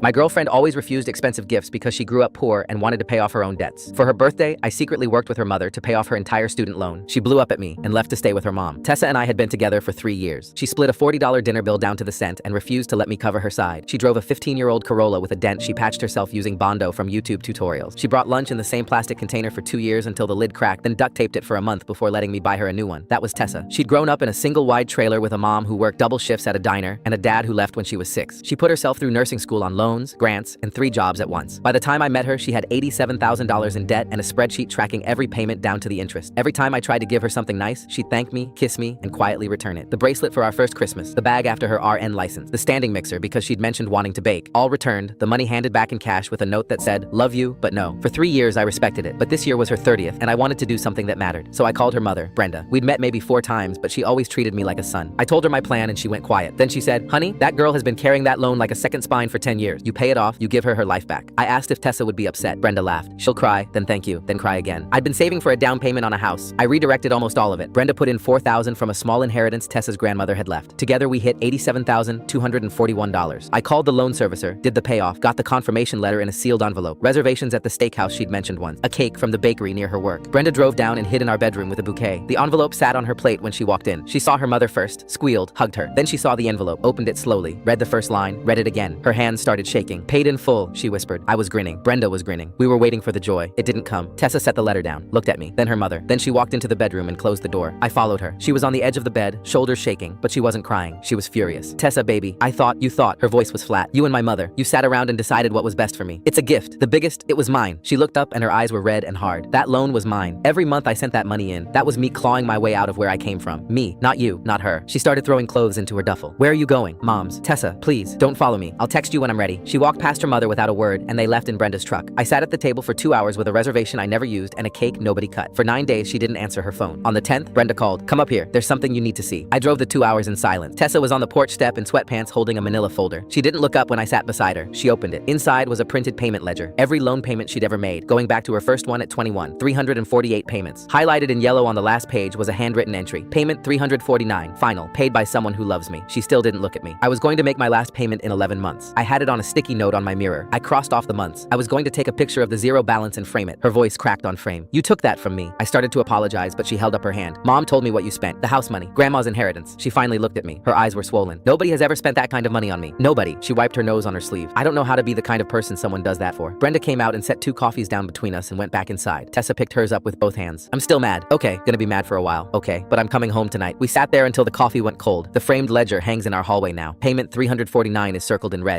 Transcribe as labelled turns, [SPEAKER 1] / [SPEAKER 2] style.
[SPEAKER 1] My girlfriend always refused expensive gifts because she grew up poor and wanted to pay off her own debts. For her birthday, I secretly worked with her mother to pay off her entire student loan. She blew up at me and left to stay with her mom. Tessa and I had been together for 3 years. She split a $40 dinner bill down to the cent and refused to let me cover her side. She drove a 15-year-old Corolla with a dent she patched herself using Bondo from YouTube tutorials. She brought lunch in the same plastic container for 2 years until the lid cracked, then duct taped it for a month before letting me buy her a new one. That was Tessa. She'd grown up in a single wide trailer with a mom who worked double shifts at a diner and a dad who left when she was 6. She put herself through nursing school on loans, grants, and 3 jobs at once. By the time I met her, she had $87,000 in debt and a spreadsheet tracking every payment down to the interest. Every time I tried to give her something nice, she'd thank me, kiss me, and quietly return it. The bracelet for our first Christmas, the bag after her RN license, the standing mixer because she'd mentioned wanting to bake. All returned, the money handed back in cash with a note that said, "Love you, but no." For 3 years, I respected it, but this year was her 30th, and I wanted to do something that mattered. So I called her mother, Brenda. We'd met maybe 4 times, but she always treated me like a son. I told her my plan and she went quiet. Then she said, "Honey, that girl has been carrying that loan like a second spine for 10 years. You pay it off, you give her life back." I asked if Tessa would be upset. Brenda laughed. "She'll cry, then thank you, then cry again." I'd been saving for a down payment on a house. I redirected almost all of it. Brenda put in $4,000 from a small inheritance Tessa's grandmother had left. Together we hit $87,241. I called the loan servicer, did the payoff, got the confirmation letter in a sealed envelope, reservations at the steakhouse she'd mentioned once, a cake from the bakery near her work. Brenda drove down and hid in our bedroom with a bouquet. The envelope sat on her plate when she walked in. She saw her mother first, squealed, hugged her. Then she saw the envelope, opened it slowly, read the first line, read it again. Her hands started shaking. "Paid in full," she whispered. I was grinning. Brenda was grinning. We were waiting for the joy. It didn't come. Tessa set the letter down, looked at me, then her mother. Then she walked into the bedroom and closed the door. I followed her. She was on the edge of the bed, shoulders shaking, but she wasn't crying. She was furious. "Tessa, baby, you thought," her voice was flat. "You and my mother, you sat around and decided what was best for me. It's a gift. The biggest, it was mine." She looked up and her eyes were red and hard. "That loan was mine. Every month I sent that money in. That was me clawing my way out of where I came from. Me, not you, not her." She started throwing clothes into her duffel. "Where are you going?" "Mom's." "Tessa, please, don't follow me. I'll text you when I'm ready." She walked past her mother without a word and they left in Brenda's truck. I sat at the table for 2 hours with a reservation I never used and a cake nobody cut. For 9 days, she didn't answer her phone. On the 10th, Brenda called. "Come up here. There's something you need to see." I drove the 2 hours in silence. Tessa was on the porch step in sweatpants holding a manila folder. She didn't look up when I sat beside her. She opened it. Inside was a printed payment ledger. Every loan payment she'd ever made, going back to her first one at 21. 348 payments. Highlighted in yellow on the last page was a handwritten entry. Payment 349. Final. Paid by someone who loves me. She still didn't look at me. I was going to make my last payment in 11 months. I had it on a sticky note on my mirror. I crossed off the months. I was going to take a picture of the zero balance and frame it. Her voice cracked on frame. "You took that from me." I started to apologize, but she held up her hand. "Mom told me what you spent. The house money. Grandma's inheritance." She finally looked at me. Her eyes were swollen. "Nobody has ever spent that kind of money on me. Nobody." She wiped her nose on her sleeve. "I don't know how to be the kind of person someone does that for." Brenda came out and set 2 coffees down between us and went back inside. Tessa picked hers up with both hands. "I'm still mad." "Okay, gonna be mad for a while." "Okay, but I'm coming home tonight." We sat there until the coffee went cold. The framed ledger hangs in our hallway now. Payment 349 is circled in red.